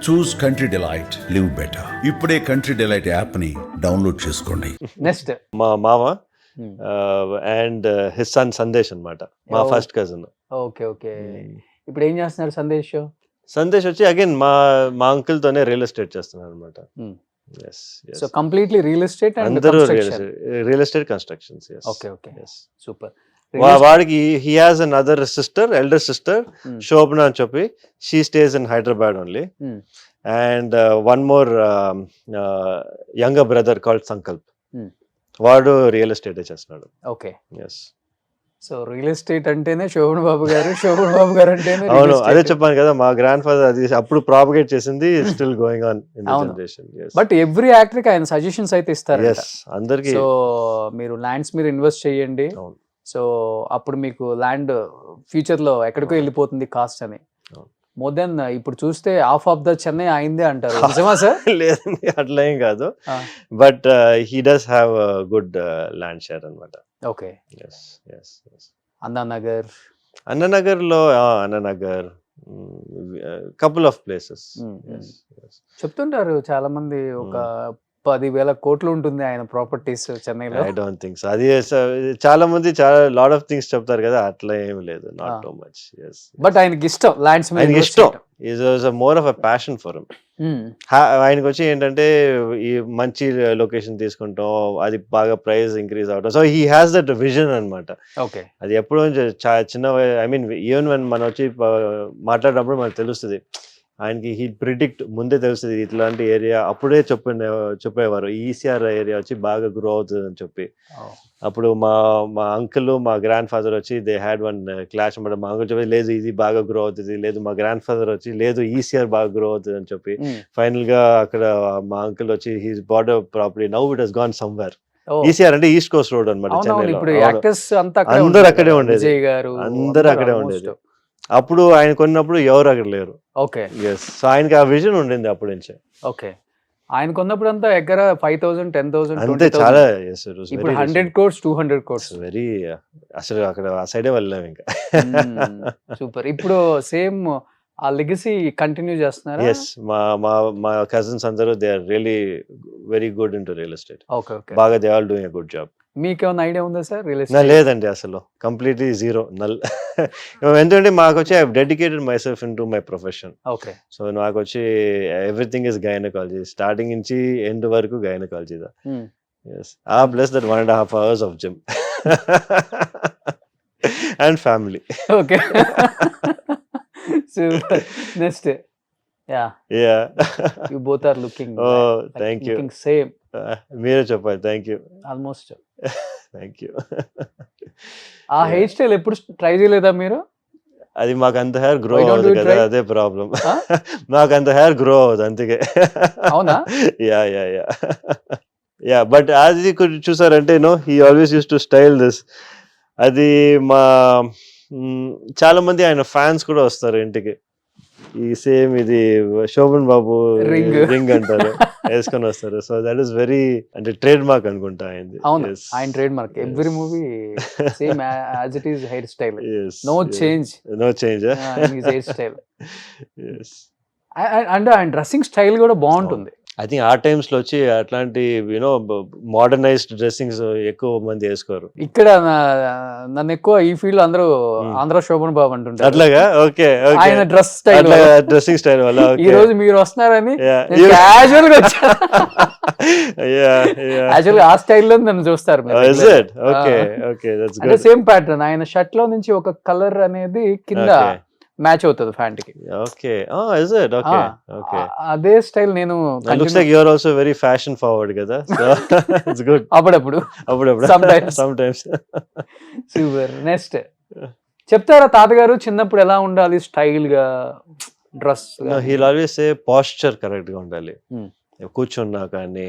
చూస్ country delight, live better. ఇప్పుడే country delight app ని download చేసుకోండి. నెక్స్ట్ మా మామ అండ్ హిస్ సన్ సందేశ్ అన్నమాట, మా Oh. First cousin. Okay okay. ఇప్పుడు ఏం చేస్తున్నారు సందేశ్? సందేశ్ వచ్చి అగైన్ మా అంకుల్ తోనే రియల్ ఎస్టేట్ చేస్తున్నారు అనమాట. So completely real estate and అందరూ real estate constructions. Okay okay super. వాడికి he has another sister, elder sister Shobhana అని చెప్పి, she stays in Hyderabad only. And one more younger brother called Sankalp, వాడు real estate చేస్తున్నాడు. Okay. Yes. So real estate అంటేనే శోభన్ బాబు గారు, శోభన్ బాబు గారు అంటేనే అవును, అదే చెప్పాను కదా, మా గ్రాండ్ ఫాదర్ అది అప్పుడు ప్రాపగేట్ చేసింది, still going on in the generation. But every actor కి ఆయన సజెషన్స్ అయితే ఇస్తారు. ఎస్, అందరికి. సో మీరు ల్యాండ్స్ మీరు ఇన్వెస్ట్ చేయండి, సో అప్పుడు మీకు ల్యాండ్ ఫ్యూచర్ లో ఎక్కడికో వెళ్ళిపోతుంది కాస్ట్ అని. మోర్ దెన్ ఇప్పుడు చూస్తే హాఫ్ ఆఫ్ ద చెన్నై అయిందే అంటారు, నిజమా సార్? లేదండి, అట్లా ఏం కాదు, but he does have good land share అన్నమాట. Okay. Yes yes yes. Annanagar, Annanagar లో అన్ననగర్, కపుల్ ఆఫ్ ప్లేసెస్ చెప్తుంటారు చాలా మంది, ఒక 10,000 కోట్లు ఉంటుంది ఆయన ప్రాపర్టీస్ చెన్నైలో. I don't think so. అది చాలా మంది చాలా లాట్ ఆఫ్ థింగ్స్ చెప్తారు కదా, అట్లా ఏం లేదు, not too much. yes, but ఆయనకి ఇష్టం ల్యాండ్స్ మీద, ఆయనకి ఇష్టం. Is more of a passion for him. ఆయనకి వచ్చి ఏంటంటే ఈ మంచి లొకేషన్ తీసుకుంటాం, అది బాగా ప్రైస్ ఇంక్రీజ్ అవడం, so he has that vision అన్నమాట. ఓకే. అది ఎప్పుడో చిన్న, ఐ మీన్ ఈవెన్ వెన్ మనం వచ్చి మాట్లాడినప్పుడు మనకు తెలుస్తుంది, ఆయనకి హీ ప్రిడిక్ట్ ముందే తెలుస్తుంది ఇట్లాంటి ఏరియా. అప్పుడే చెప్పేవారు ఈసీఆర్ ఏరియా వచ్చి బాగా గ్రో అవుతుంది అని చెప్పి. అప్పుడు మా అంకుల్, మా గ్రాండ్ ఫాదర్ వచ్చి దే హ్యాడ్ వన్ క్లాష్ అనమాట. మా అంకుల్ చెప్పి లేదు ఇది బాగా గ్రో అవుతుంది, లేదు మా గ్రాండ్ ఫాదర్ వచ్చి లేదు ఈసీఆర్ బాగా గ్రో అవుతుంది అని చెప్పి. ఫైనల్ గా అక్కడ మా అంకుల్ వచ్చి his bought property, now it has gone somewhere. ECR అంటే ఈస్ట్ కోస్ట్ రోడ్ అనమాట చెన్నైలో. అందరూ అక్కడే ఉండేది, అందరూ అక్కడే ఉండేది. అప్పుడు ఆయన కొన్నప్పుడు ఎవరు అక్కడ లేరు. ఓకే. ఎస్. సో ఆయనకి ఆ విజన్ ఉండింది అప్పటి నుంచే. ఓకే. ఆయన కొన్నప్పుడు అంతా ఎక్కడ 5,000, 10,000 అంతే, చాలా. ఇప్పుడు 100 crores, 200 crores. వెరీ, అసలు అక్కడ ఆ సైడే వెళ్ళాం ఇంకా. సూపర్. ఇప్పుడు సేమ్ ఆ లెగసీ కంటిన్యూ చేస్తున్నారా? ఎస్, మా కజిన్స్ అందరూ they are really very good into real estate. Okay okay. బాగా they all doing a good job. మీకేమైనా ఐడియా ఉందా సార్ రియల్ నా ఎస్టేట్? లేదండి, అసలు కంప్లీట్లీ జీరో, నల్. ఎందుకంటే మాకు వచ్చి I dedicated myself into my profession. Okay. So నాకు వచ్చి ఎవ్రీథింగ్ ఇస్ గైనకాలజీ, స్టార్టింగ్ నుంచి ఎండ్ వరకు gynaecology. Yes. Plus that 1.5 hours of gym and family. Okay. Super. Next. Yeah. You both are looking. Oh, thank you. Looking same. మీరే చెప్పాలి. Thank you. Almost. Thank you. ఆ hair style ఎప్పుడు try చేయలేదా మీరు? అది మాకు అంత హెయిర్ గ్రో అవ్వదు కదా, అదే ప్రాబ్లం. మాకు అంత హెయిర్ గ్రో అవ్వదు, అందుకే. అవునా? యా బట్ అది చూసారంటే he always use to style this. అది మా చాలా మంది ఆయన ఫ్యాన్స్ కూడా వస్తారు ఇంటికి, ఈ సేమ్ ఇది శోభన్ బాబు రింగ్ అంటారు వేసుకొని వస్తారు. సో దట్ ఈస్ వెరీ, అంటే ట్రేడ్ మార్క్ అనుకుంటా ఆయనది. అవును, ఆయన trade mark. Every movie same as it is hair style. No change hair style. And ఆయన డ్రెస్సింగ్ స్టైల్ కూడా బాగుంటుంది. ఐ థింక్ ఆ టైమ్స్ లో వచ్చి అట్లాంటి మోడర్నైజ్డ్ డ్రెస్సింగ్స్ ఎక్కువ మంది వేసుకోరు. ఇక్కడ నన్ను ఎక్కువ ఈ ఫీల్డ్ అందరూ ఆంధ్ర శోభన్ బాబు అంటుంటారు. అట్లాగా? ఓకే. ఆయన డ్రెస్ స్టైల్, డ్రెస్సింగ్ స్టైల్ వల్ల ఈ రోజు మీరు వస్తున్నారని క్యాజువల్ గా వచ్చా. యాక్చువల్ ఆ స్టైల్లో నన్ను చూస్తారు. అంటే సేమ్ ప్యాటర్న్, ఆయన షర్ట్ లో నుంచి ఒక కలర్ అనేది కింద మ్యాచ్ అవుతుంది ప్యాంట్ కి. Okay. Is it? Okay okay. అదే స్టైల్ నేను. Looks like you are also very fashion forward కదా, సో ఇట్స్ గుడ్. అప్పుడప్పుడు సమ్ టైమ్స్. సూపర్. నెక్స్ట్ చెప్తారా తాతగారు చిన్నప్పుడు ఎలా ఉండాలి స్టైల్ గా dress? He will always say posture correct గా ఉండాలి. కూర్చున్నా కానీ,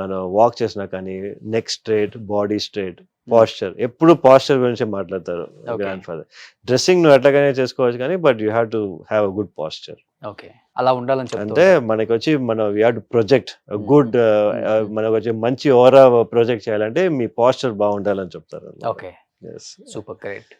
మనం వాక్ చేసినా కానీ, neck straight, body straight, posture. ఎప్పుడు పోస్చర్ గురించి మాట్లాడతారు గ్రాండ్ ఫాదర్. డ్రెస్సింగ్ నువ్వు ఎట్లాగానే చేసుకోవచ్చు కానీ, but you have to have a good posture. Okay, అలా ఉండాలని చెప్తారు. అంటే మనకి వచ్చి we have to project good, మనకు వచ్చి మంచి ఓవరా ప్రొజెక్ట్ చేయాలంటే మీ పోస్చర్ బాగుండాలని చెప్తారు. Okay, super, great.